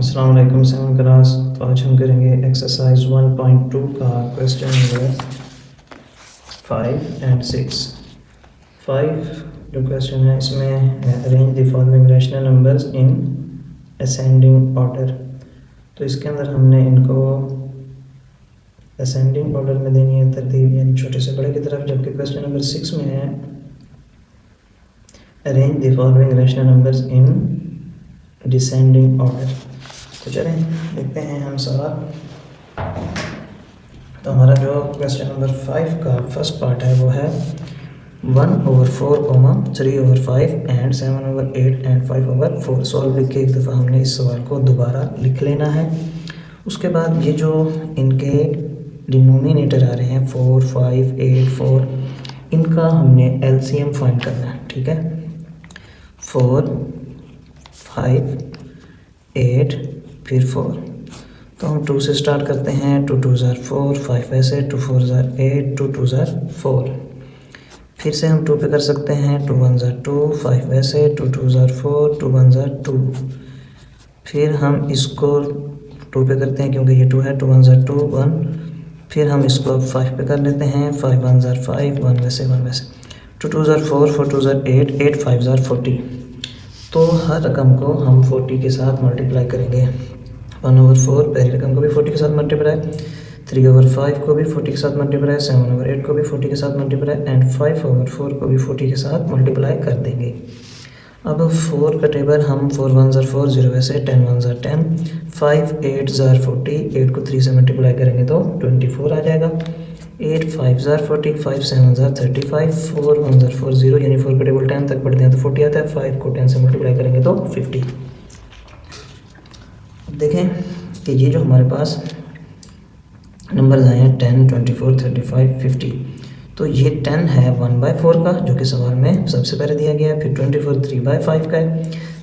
अस्सलाम वालेकुम seven class. तो आज हम करेंगे एक्सरसाइज 1.2 का क्वेश्चन नंबर 5 एंड 6। 5 जो क्वेश्चन है इसमें arrange the following rational numbers in ascending order. तो इसके अंदर हमने इनको असेंडिंग ऑर्डर में देनी है तरतीब, यानी छोटे से बड़े की तरफ। जबकि क्वेश्चन नंबर 6 में है arrange the following rational numbers in descending order. तो चलें देखते हैं हम सवाल। तो हमारा जो क्वेश्चन नंबर 5 का फर्स्ट पार्ट है वो है 1/4, 3/5 एंड 7/8 एंड 5/4। सॉल्व लिख के एक दफ़ा हमने इस सवाल को दोबारा लिख लेना है। उसके बाद ये जो इनके डिनोमिनेटर आ रहे हैं 4, 5, 8, 4, इनका हमने एलसीएम फाइंड करना है। ठीक है, 4, 5, 8 फिर 4। तो हम 2 से स्टार्ट करते हैं। 2 2 ज़ार 4, 5 ऐसे, 2 4 ज़ार 8, 2 2 ज़ार 4। फिर से हम 2 पे कर सकते हैं। 2 1 ज़ार 2, 5 ऐसे, 2 2 ज़ार 4, 2 1 ज़ार 2। फिर हम इसको 2 पे करते हैं क्योंकि ये 2 है। 2 1 ज़ार 2, 1। फिर हम इसको अब 5 पे कर लेते हैं। 5 1 ज़ार 5, 1 वैसे 1 वैसे। 2 2 ज़ार 4, 4 2 ज़ार 8, 8 5 ज़ार 40। तो हर रकम को हम 40 के साथ मल्टीप्लाई करेंगे। 1/4 पहली रकम को भी 40 के साथ मल्टीप्लाई, 3/5 को भी 40 के साथ मल्टीप्लाई, 7/8 को भी 40 के साथ मल्टीप्लाई एंड 5/4 को भी 40 के साथ मल्टीप्लाई कर देंगे। अब 4 का टेबल हम 4 1 ज़ार 4, 0 वैसे, 10 1 ज़ार 10, 5 8 ज़ार 40, 8 को 3 से मल्टीप्लाई करेंगे तो 24 आ जाएगा। 8 5 ज़ार 40, 5 7 ज़ार 35, 4 1 ज़ार 4 0, यानी 4 का टेबल 10 तक बढ़ते हैं तो 40 आता है। 5 को 10 से मल्टीप्लाई करेंगे तो 50। देखें कि ये जो हमारे पास नंबर्स आए हैं 10, 24, 35, 50। तो ये 10 है 1/4 का, जो कि सवाल में सबसे पहले दिया गया है। फिर 24 3/5 का है,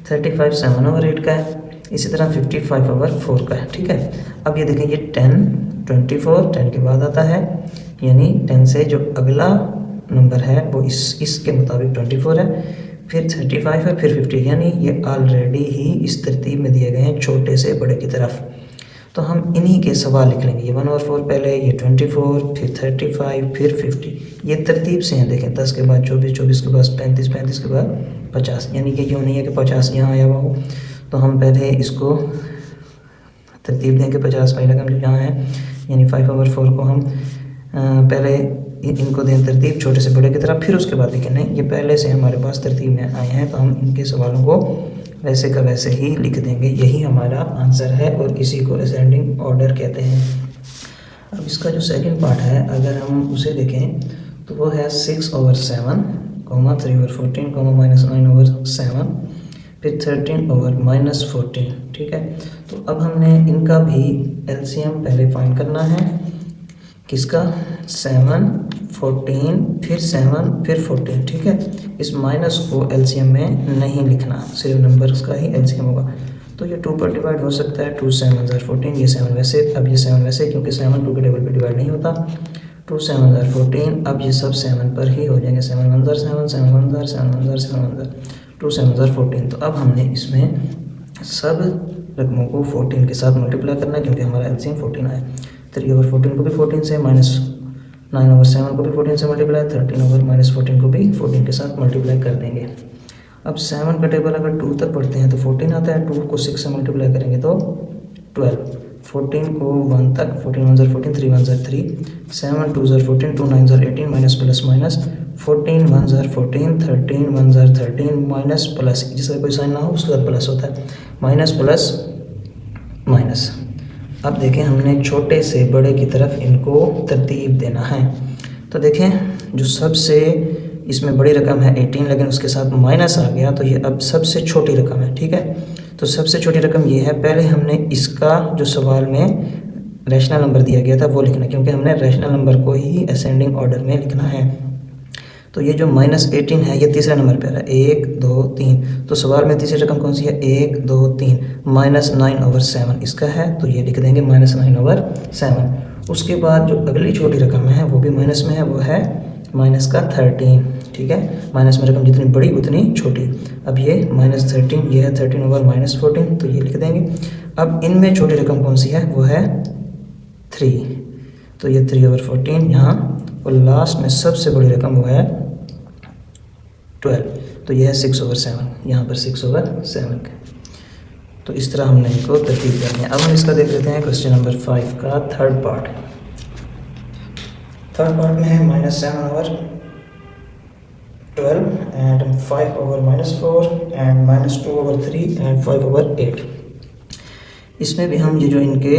35 7/8 का है, इसी तरह 50 5/4 का है। ठीक है, अब ये देखें ये 10 24 10 के बाद आता है, यानी 10 से जो अगला नंबर है वो इसके मुताबिक 24 है, फिर 35 है, फिर 50, यानी ये ऑलरेडी ही इस तरतीब में दिए गए हैं छोटे से बड़े की तरफ। तो हम इन्हीं के सवाल लिख लेंगे। ये 1/4 पहले, ये 24, फिर 35, फिर 50। ये तरतीब से हैं। देखें 10 के बाद 24, 24 के बाद 35, 35 के बाद 50, यानी कि यूँ नहीं है कि 50 यहाँ आया हुआ हो। तो हम पहले इसको तरतीब दें कि 50 पहला रकम जहाँ है, यानी 5/4 को हम पहले इनको दें तरतीब छोटे से बड़े की तरफ, फिर उसके बाद देखें नहीं ये पहले से हमारे पास तरतीब में आए हैं तो हम इनके सवालों को वैसे का वैसे ही लिख देंगे। यही हमारा आंसर है और इसी को असेंडिंग ऑर्डर कहते हैं। अब इसका जो सेकंड पार्ट है अगर हम उसे देखें तो वो है 6/7, 3/14, -9/7, फिर 13/-14। ठीक है, तो अब हमने इनका भी एलसीएम पहले फाइंड करना है। किसका? 7 14 फिर 7 फिर 14। ठीक है, इस माइनस को एलसीएम में नहीं लिखना, सिर्फ नंबर्स का ही एलसीएम होगा। तो ये 2 पर डिवाइड हो सकता है। 2 7 ज़ार 14, ये 7 वैसे, अब ये 7 वैसे, क्योंकि 7 2 के टेबल पर डिवाइड नहीं होता। 2 7 ज़ार 14, अब ये सब 7 पर ही हो जाएंगे। 7 1 ज़ार 7, 7 1 ज़ार 7 1 ज़ार 7 1 ज़ार 2 7 ज़ार 14। तो अब हमने इसमें सब रकमों को 14 के साथ मल्टीप्लाई करना है क्योंकि हमारा एलसीएम 14 आया। 3/14 को भी 14 से, -9/7 को भी 14 से मल्टीप्लाई, 13/-14 को भी 14 के साथ मल्टीप्लाई कर देंगे। अब 7 का टेबल अगर 2 तक पढ़ते हैं तो 14 आता है। 2 को 6 से मल्टीप्लाई करेंगे तो 12, 14 को 1 तक, 14 1 ज़ार 14, 3 1 ज़ार 3, 7 2 ज़ार 14, 2 9 ज़ार 18, माइनस प्लस माइनस, 14 1 ज़ार 14, 13 1 ज़ार 13, माइनस प्लस, जिसका कोई साइन ना हो उसके बाद प्लस होता है, माइनस प्लस माइनस। अब देखें हमने छोटे से बड़े की तरफ इनको तरतीब देना है। तो देखें जो सबसे इसमें बड़ी रकम है 18, लेकिन उसके साथ माइनस आ गया तो ये अब सबसे छोटी रकम है। ठीक है, तो सबसे छोटी रकम ये है। पहले हमने इसका जो सवाल में रैशनल नंबर दिया गया था वो लिखना, क्योंकि हमने रैशनल नंबर को ही असेंडिंग ऑर्डर में लिखना है। तो ये जो -18 है ये तीसरे नंबर पर है, 1 2 3। तो सवाल में तीसरी रकम कौन सी है? 1 2 3, -9/7 इसका है, तो ये लिख देंगे -9/7। उसके बाद जो अगली छोटी रकम है वो भी माइनस में है, वो है माइनस का 13। ठीक है, माइनस में रकम जितनी बड़ी उतनी छोटी। अब ये -13, ये है 13/-14, तो ये लिख देंगे अब इनमें छोटी रकम कौन सी है, वो है 3, तो ये 3/14 यहाँ, और लास्ट में सबसे बड़ी रकम वो है 12, तो ये है 6/7, यहाँ पर 6/7 का। तो इस तरह हमने इनको तरतीब करनी है। अब हम इसका देख लेते हैं क्वेश्चन नंबर 5 का थर्ड पार्ट। थर्ड पार्ट में है -7/12 एंड 5/-4 एंड -2/3 एंड 5/8। इसमें भी हम ये जो इनके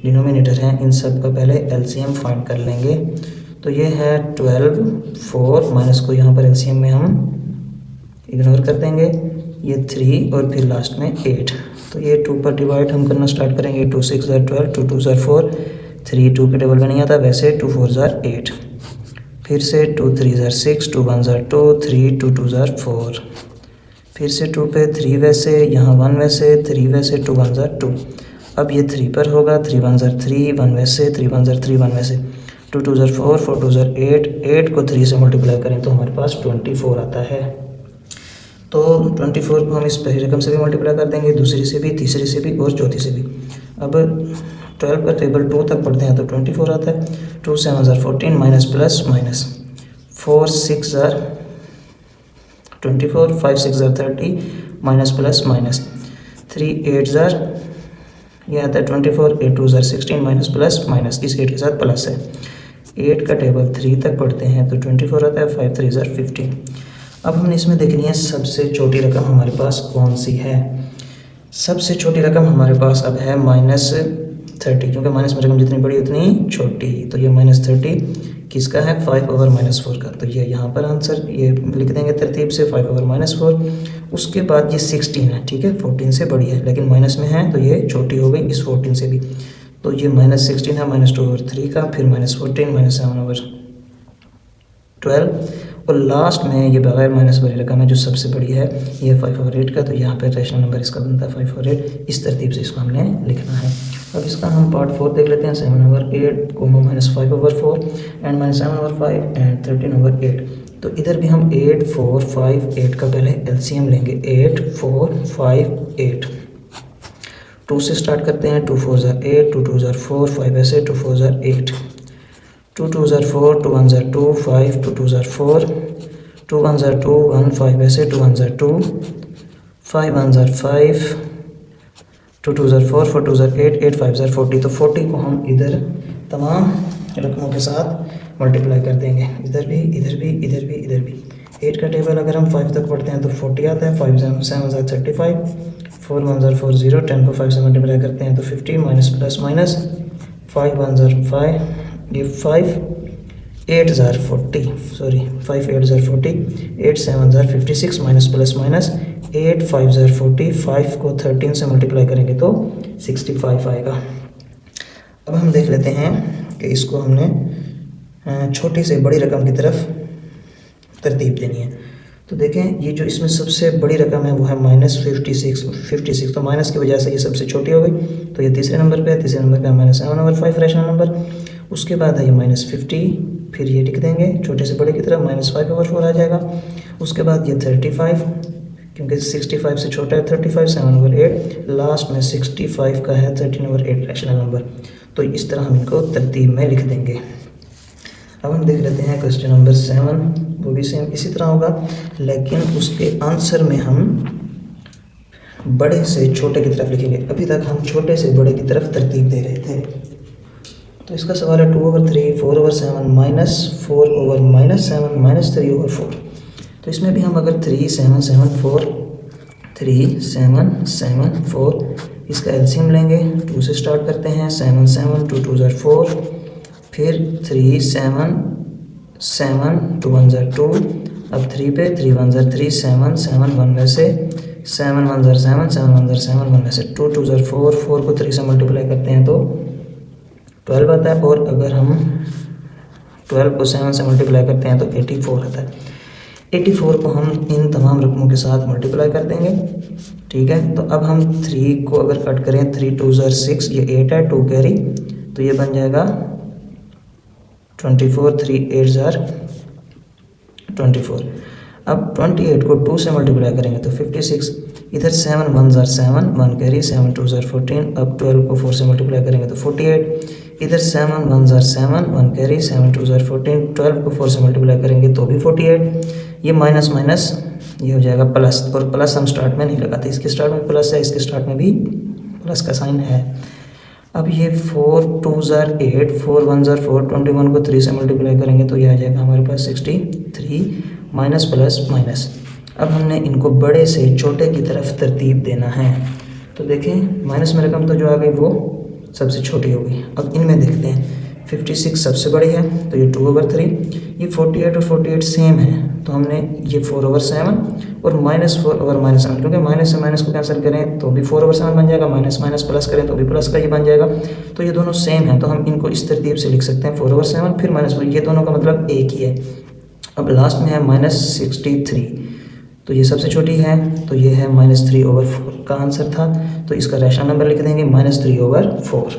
डिनोमिनेटर हैं इन सब का पहले एलसीएम फाइंड कर लेंगे। तो ये है 12, 4 माइनस को यहाँ पर एलसीएम में हम इग्नोर कर देंगे, ये 3 और फिर लास्ट में 8। तो ये 2 पर डिवाइड हम करना स्टार्ट करेंगे। 2 6 ज़ार 12, 2 2 ज़ार 4, 3 2 के टेबल में नहीं आता, वैसे 2 4 ज़ार 8, फिर से 2 3 ज़ार 6, 2 1 ज़ार 2, 3 2 2 ज़ार 4, फिर से 2 पे 3 वैसे, यहाँ 1 वैसे, 3 वैसे, 2 1 ज़ार 2। अब ये 3 पर होगा, 3 1 ज़ार 3, 1 वैसे, 3 1 ज़ार 3, 1 वैसे, 2 2 ज़ार 4, 4 2 ज़ार 8, 8 को 3 से मल्टीप्लाई करें तो हमारे पास 24 आता है। तो 24 को हम इस पहली रकम से भी मल्टीप्लाई कर देंगे, दूसरी से भी, तीसरी से भी और चौथी से भी। अब 12 का टेबल 2 तक पढ़ते हैं तो 24 आता है। 2 7 ज़ार 14 माइनस प्लस माइनस, 4 6 ज़ार 24, 5 6 ज़ार 30 माइनस प्लस माइनस, 3 8 ज़ार ये आता है 24, 8 2 ज़ार 16 माइनस प्लस माइनस, इस 8 के साथ प्लस है। 8 का टेबल 3 तक पढ़ते हैं तो 24 आता है, 5 3 ज़ार 15। अब हमने इसमें देखनी है सबसे छोटी रकम हमारे पास कौन सी है। सबसे छोटी रकम हमारे पास अब है -30, क्योंकि माइनस में रकम जितनी बड़ी उतनी छोटी। तो ये -30 किसका है, 5/-4 का। तो ये यहाँ पर आंसर ये लिख देंगे तरतीब से 5/-4। उसके बाद ये 16 है, ठीक है, 14 से बड़ी है, लेकिन माइनस में है तो ये छोटी हो गई इस 14 से भी। तो ये -16 है -2/3 का, फिर -14 -7/12, और लास्ट में ये बगैर माइनस वाली रकम है जो सबसे बड़ी है, ये 5/8 का। तो यहाँ पे रैशनल नंबर इसका बनता है 5/8। इस तरतीब से इसको हमने लिखना है। अब इसका हम पार्ट 4 देख लेते हैं। 7/8 -5/4 एंड -7/5 एंड 13/8। तो इधर भी हम 8 4 5 8 का पहले एलसीएम लेंगे। 8 4 5 8, 2 से स्टार्ट करते हैं। 2 4 ज़ार 8, 2 2 ज़ार 4, 5 ऐसे, 2 4 ज़ार 8, 2 2 ज़ार 4, 2 1 ज़ार 2, 5, 2 2 ज़ार 4, 2 1 ज़ार 2, 1 5 ऐसे, 2 1 ज़ार 2, 5 1 ज़ार 5, 2 2 ज़ार 4, 4 2 ज़ार 8, 8 5 ज़ार 40। तो 40 को हम इधर तमाम रकमों के साथ मल्टीप्लाई कर देंगे, इधर भी, इधर भी, इधर भी, इधर भी। 8 का टेबल अगर हम 5 तक पढ़ते हैं तो 40 आता है। 5 7 ज़ार 35, 4 1 ज़ार 4 0, 10 को 5 से मल्टीप्लाई करते हैं तो 50 माइनस प्लस माइनस, 5 1 ज़ार 5, ये 5 8 ज़ार 40, सॉरी 5 8 ज़ार 40, 8 7 ज़ार 56 माइनस प्लस माइनस, 8 5 ज़ार 40, 5 को 13 से मल्टीप्लाई करेंगे तो 65 आएगा। अब हम देख लेते हैं कि इसको हमने छोटी से बड़ी रकम की तरफ तरतीब देनी है। तो देखें ये जो इसमें सबसे बड़ी रकम है वो है -56, तो माइनस की वजह से ये सबसे छोटी हो गई। तो ये तीसरे नंबर पे है, तीसरे नंबर पे -7/5 रैशनल नंबर। उसके बाद है ये -50, फिर ये लिख देंगे छोटे से बड़े की तरफ, -5/4 आ जाएगा। उसके बाद ये 35, क्योंकि 65 से छोटा है 35, 7/8, लास्ट में 65 का है 13/8 रैशनल नंबर। तो इस तरह हम इनको तरतीब में लिख देंगे। अब हम देख लेते हैं क्वेश्चन नंबर 7, वो भी सेम इसी तरह होगा, लेकिन उसके आंसर में हम बड़े से छोटे की तरफ लिखेंगे। अभी तक हम छोटे से बड़े की तरफ तरतीब दे रहे थे। तो इसका सवाल है 2/3, 4/7, -4/-7, -3/4। तो इसमें भी हम अगर 3 7 7 4, 3 7 7 4 इसका एलसीएम लेंगे। 2 से स्टार्ट करते हैं। 7 7, 2 2 ज़ार 4, फिर 3 7 7, 2 1 ज़ार 2, अब 3 पे 3 1 ज़ार 3, 7 7 1 वैसे, 7 1 ज़ार 7, 7 1 ज़ार 7 1 वैसे, 2 2 ज़ार 4, 4 को 3 से मल्टीप्लाई करते हैं तो 12 आता है। और अगर हम 12 को 7 से मल्टीप्लाई करते हैं तो 84 आता है। 84 को हम इन तमाम रकमों के साथ मल्टीप्लाई कर देंगे, ठीक है। तो अब हम 3 को अगर कट करें, 3 2 ज़ार 6, ये 8 है, 2 कैरी, तो ये बन जाएगा 24, 3 8 ज़ार 24। अब 28 को 2 से मल्टीप्लाई करेंगे तो 56, इधर 7 1 ज़ार 7, 1 कैरी, 7 2 ज़ार 14, अब 12 को 4 से मल्टीप्लाई करेंगे तो 48, इधर 7 1 ज़ार 7, 1 कैरी, 7 2 ज़ार 14, 12 को 4 से मल्टीप्लाई करेंगे तो भी 48, ये माइनस माइनस ये हो जाएगा प्लस, और प्लस हम स्टार्ट में नहीं लगाते, इसके स्टार्ट में प्लस है, इसके स्टार्ट में भी प्लस का साइन है। अब ये 4 2 ज़ार 8, 4 1 ज़ार 4, 21 को 3 से मल्टीप्लाई करेंगे तो ये आ जाएगा हमारे पास 63, माइनस प्लस माइनस। अब हमने इनको बड़े से छोटे की तरफ तरतीब देना है, तो देखें माइनस में रकम तो जो आ गई वो सबसे छोटी हो गई। अब इनमें देखते हैं, 56 सबसे बड़ी है तो ये 2/3, ये 48 और 48 सेम है तो हमने ये 4/7 और -4/-7, क्योंकि माइनस से माइनस को कैंसिल करें तो भी 4/7 बन जाएगा, माइनस माइनस प्लस करें तो भी प्लस का ही बन जाएगा, तो ये दोनों सेम है तो हम इनको इस तरतीब से लिख सकते हैं 4/7 फिर -4, ये दोनों का मतलब एक ही है। अब लास्ट में है -63, तो ये सबसे छोटी है तो ये है -3/4 का आंसर था, तो इसका रैशनल नंबर लिख देंगे -3/4।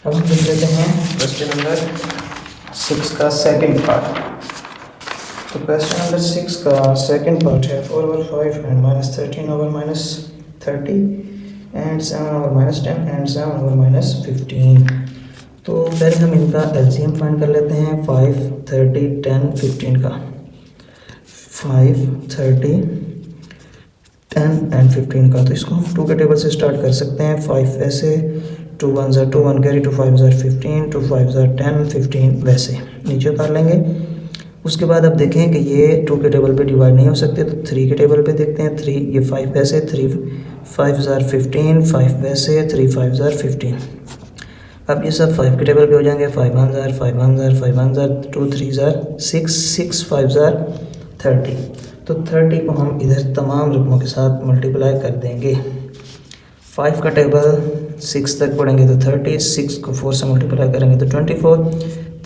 अब हम देख लेते हैं क्वेश्चन नंबर 6 का सेकंड पार्ट। तो क्वेश्चन नंबर 6 का सेकंड पार्ट है 4/5 एंड -13/-30 एंड 7/-10 एंड 7/-15। तो पहले हम इनका एलसीएम फाइंड कर लेते हैं 5 30 10 15 का। 5 30 10 एंड 15 का, तो इसको हम 2 के टेबल से स्टार्ट कर सकते हैं। 5 ऐसे, 2 1 ज़ार 2, 1 कैरी, 2 5 ज़ार 15, 2 5 ज़ार 10, 15 वैसे नीचे उतार लेंगे। उसके बाद अब देखें कि ये 2 के टेबल पे डिवाइड नहीं हो सकते तो 3 के टेबल पे देखते हैं। 3 ये 5 वैसे, 3 5 ज़ार 15, 5 वैसे, 3 5 ज़ार 15। अब ये सब 5 के टेबल पे हो जाएंगे। 5 1 ज़ार 5 1 ज़ार 5 1 ज़ार 2 3 ज़ार 6 6 5 ज़ार 30। तो 30 को हम इधर तमाम रकमों के साथ मल्टीप्लाई कर देंगे। 5 का टेबल 6 तक पढ़ेंगे तो 30, 6 को 4 से मल्टीप्लाई करेंगे तो 24,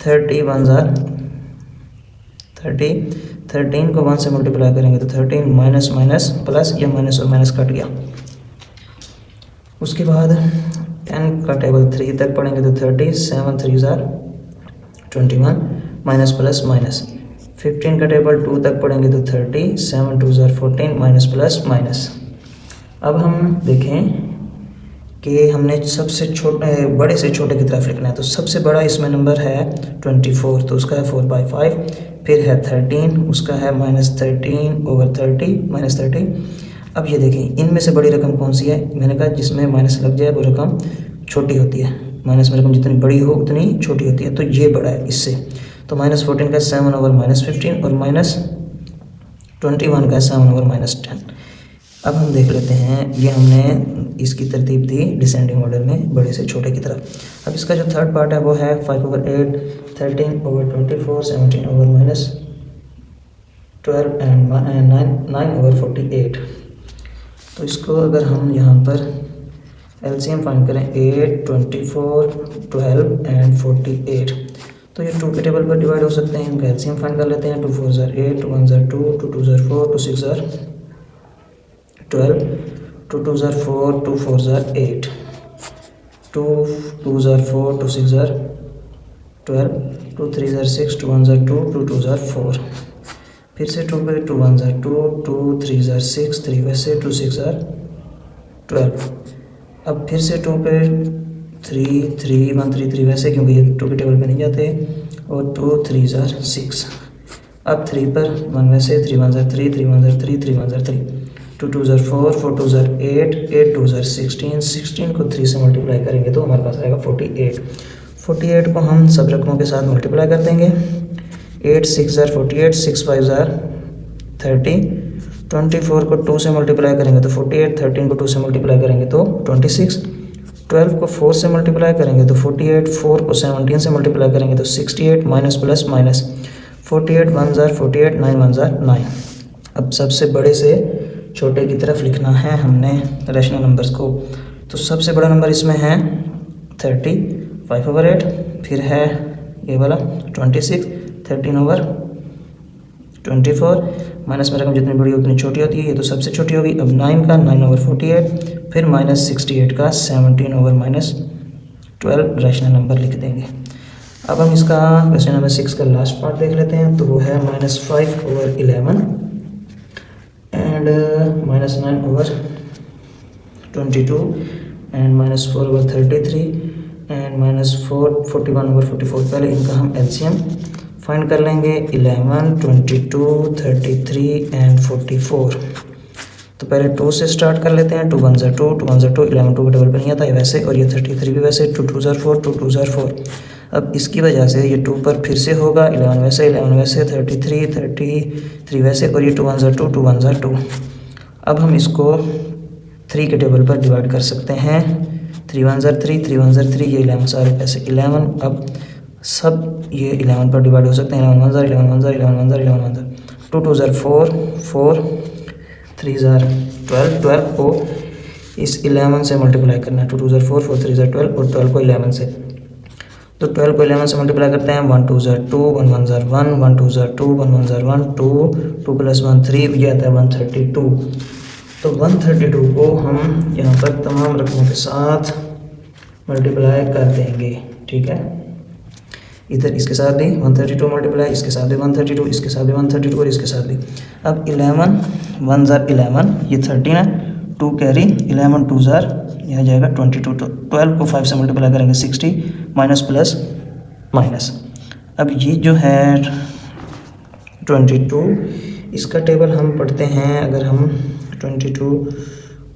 30 1 ज़ार 30, 13 को 1 से मल्टीप्लाई करेंगे तो 13, माइनस माइनस प्लस, ये माइनस और माइनस कट गया। उसके बाद 10 का टेबल 3 तक पढ़ेंगे तो 30, 7 3 ज़ार 21, माइनस प्लस माइनस। 15 का टेबल 2 तक पढ़ेंगे तो 30, 7 2 ज़ार 14, माइनस प्लस माइनस। अब हम देखें कि हमने सबसे छोटे बड़े से छोटे की तरफ लिखना है, तो सबसे बड़ा इसमें नंबर है 24, तो उसका है 4/5, फिर है 13, उसका है -13/30, -30। अब ये देखें इनमें से बड़ी रकम कौन सी है, मैंने कहा जिसमें माइनस लग जाए वो रकम छोटी होती है, माइनस में रकम जितनी बड़ी हो उतनी छोटी होती है, तो ये बड़ा है इससे। तो -14 का 7/-15 और -21 का 7/-10। अब हम देख लेते हैं, ये हमने इसकी तरतीब दी डिसेंडिंग ऑर्डर में बड़े से छोटे की तरफ। अब इसका जो थर्ड पार्ट है वो है 5/8, 13/24, 17/-12 एंड 9/48। तो इसको अगर हम यहाँ पर एलसीएम फाइंड करें 8, 24, 12 एंड 48, तो ये 2 के टेबल पर डिवाइड हो सकते हैं। इनका एलसीएम फाइंड कर लेते हैं। 2 4 ज़ार 8, 2 1 ज़ार 2, 2 2 ज़ार 4, 2 6 ज़ार 12, 2 2 ज़ार 4, 2 4 ज़ार 8, 2 2 ज़ार 4, 2 6 ज़ार 12, 2 3 ज़ार 6, 2 1 ज़ार 2, 2 2 ज़ार 4, फिर से 2 पे 2 1 ज़ार 2, 2 3 ज़ार 6, 3 वैसे, 2 6 ज़ार 12। अब फिर से 2 पे 3 3 1 3 3 वैसे, क्योंकि ये 2 के टेबल पे नहीं जाते, और 2 3 ज़ार 6। अब 3 पर 1 वैसे, 3 1 ज़ार 3, 3 1 ज़ार 3, 3 1 ज़ार 3, 2 2 ज़ार 4, 4 2 ज़ार 8, 8 2 ज़ार 16, 16 को 3 से मल्टीप्लाई करेंगे तो हमारे पास आएगा 48। 48 को हम सब रकमों के साथ मल्टीप्लाई कर देंगे। 8 6 ज़ार 48, 6 5 ज़ार 30, 24 को 2 से मल्टीप्लाई करेंगे तो 48, 13 को 2 से मल्टीप्लाई करेंगे तो 26, 12 को 4 से मल्टीप्लाई करेंगे तो 48, 4 को 17 से मल्टीप्लाई करेंगे तो 68, माइनस प्लस माइनस। 48 1 ज़ार 48, 9 1 ज़ार 9। अब सबसे बड़े से छोटे की तरफ लिखना है हमने रैशनल नंबर्स को, तो सबसे बड़ा नंबर इसमें है 30, 5/8, फिर है ये वाला 26, 13/24, माइनस में रकम जितनी बड़ी उतनी छोटी होती है, ये तो सबसे छोटी होगी। अब 9 का 9/48, फिर -68 का 17/-12 रैशनल नंबर लिख देंगे। अब हम इसका क्वेश्चन नंबर 6 का लास्ट पार्ट देख लेते हैं, तो वो है -5/11 एंड एंड -9/22 एंड -4/33 एंड -41/44। पहले इनका हम एलसीएम फाइंड कर लेंगे। 11, 22, 33 एंड 44। तो पहले 2 से स्टार्ट कर लेते हैं। 2 1 ज़ा 2, 2 1 ज़ा 2, 11 2 के टेबल पर नहीं आता है वैसे, और ये 33 भी वैसे, 2 2 ज़ा 4, 2 2 ज़ा 4। अब इसकी वजह से ये 2 पर फिर से होगा, 11 वैसे, 11 वैसे, 33 33 वैसे, और ये 2 1 ज़ा 2, 2 1 ज़ा 2। अब हम इसको 3 के टेबल पर डिवाइड कर सकते हैं। 3 1 ज़ा 3, 3 1 ज़ा 3, ये 11 सारे ऐसे 11। अब सब ये 11 पर डिवाइड हो सकते हैं। 11 1 ज़ा 11 1 ज़ा 11 1 ज़ा 11 1 ज़ा 2 2 ज़ा 4 4 3 ज़ा 12 12 को इस 11 से मल्टीप्लाई करना है। 2 2 ज़ा 4 4 3 ज़ा 12 और 12 को 11 से। तो 12 को 11 से मल्टीप्लाई करते हैं। 1 2 ज़ा 2, 1 1 ज़ा 1, 1 2 ज़ा 2, 1 1 ज़ा 1, 2 2 + 1 3, ये आता है 132। तो 132 को हम यहाँ पर तमाम रकमों के साथ मल्टीप्लाई कर देंगे, ठीक है। इधर इसके साथ भी 132 मल्टीप्लाई, इसके साथ भी 132, इसके साथ भी 132 और इसके साथ भी। अब 11 1 ज़ा 11, ये 13 है, 2 कैरी, 11 2 ज़ा, यह आ जाएगा 22। तो 12 को 5 से मल्टीप्लाई करेंगे 60, माइनस प्लस माइनस। अब ये जो है 22, इसका टेबल हम पढ़ते हैं। अगर हम 22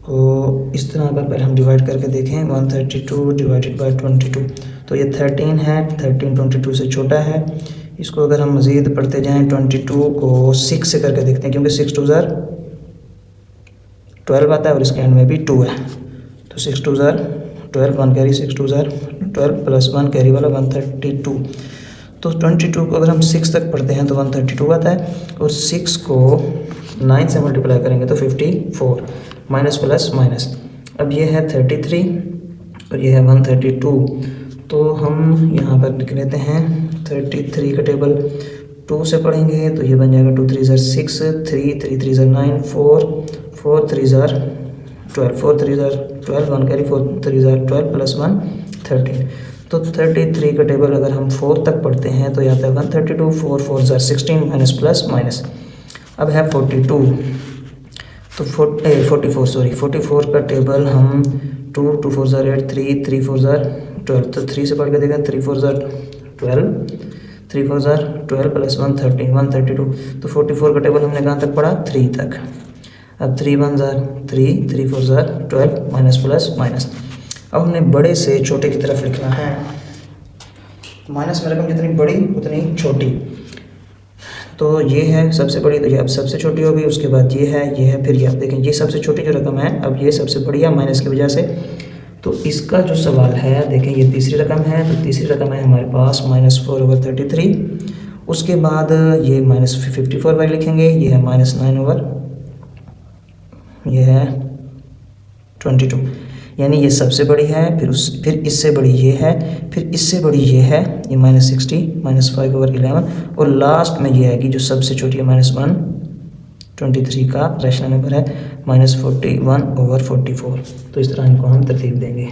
को इस तरह अगर पहले हम डिवाइड करके देखें, 132 डिवाइडेड बाय 22, तो ये 13 है। 13 22 से छोटा है। इसको अगर हम मज़ीद पढ़ते जाएं, 22 को 6 से करके देखते हैं, क्योंकि 6 2 ज़ा 12 आता है और इसके एंड में भी 2 है। तो 6 2 ज़ा 12, 1 कैरी, 6 2 ज़ा 12 प्लस 1 कैरी वाला 132। तो 22 को अगर हम 6 तक पढ़ते हैं तो 132 आता है, और 6 को 9 से मल्टीप्लाई करेंगे तो 54, माइनस प्लस माइनस। अब ये है 33 और ये है 132। तो हम यहाँ पर लिख लेते हैं 33 का टेबल 2 से पढ़ेंगे तो ये बन जाएगा 2 3 ज़ा 6, 3 3 3 ज़ा 9, 4 4 3 ज़ा 12, 4 3 ज़ा 12, 1 कैरी, 4 3 ज़ा 12 प्लस 1 13। तो 33 का टेबल अगर हम 4 तक पढ़ते हैं तो यहाँ आता है 132, 4 4 ज़ा 16, माइनस प्लस माइनस। अब है 42, तो 44 का टेबल हम 2 2 4 ज़ा 8, 3 3 4 ज़ा 12। तो 3 से पढ़ के देखें, 3 4 ज़ा 12, 3 4 ज़ा 12 प्लस 1 13, 132। तो 44 का टेबल हमने कहाँ तक पढ़ा, 3 तक। अब 3 1 ज़ा 3, 3 4 ज़ा 12, माइनस प्लस माइनस। अब हमने बड़े से छोटे की तरफ लिखना है। माइनस में रकम जितनी बड़ी उतनी छोटी। तो ये है सबसे बड़ी, तो ये अब सबसे छोटी होगी, उसके बाद ये है, फिर ये। आप देखें ये सबसे छोटी जो रकम है, अब ये सबसे बड़ी है माइनस की वजह से। तो इसका जो सवाल है, देखें ये तीसरी रकम है, तो तीसरी रकम है हमारे पास -4/33। उसके बाद ये -54 वाली लिखेंगे, ये है -9/, ये है 22। यानी ये सबसे बड़ी है, फिर इससे बड़ी ये है, फिर इससे बड़ी ये है, ये -60, -5/11, और लास्ट में ये है कि जो सबसे छोटी है -123 का रैशनल नंबर है, -41/44। तो इस तरह इनको हम तरतीब देंगे।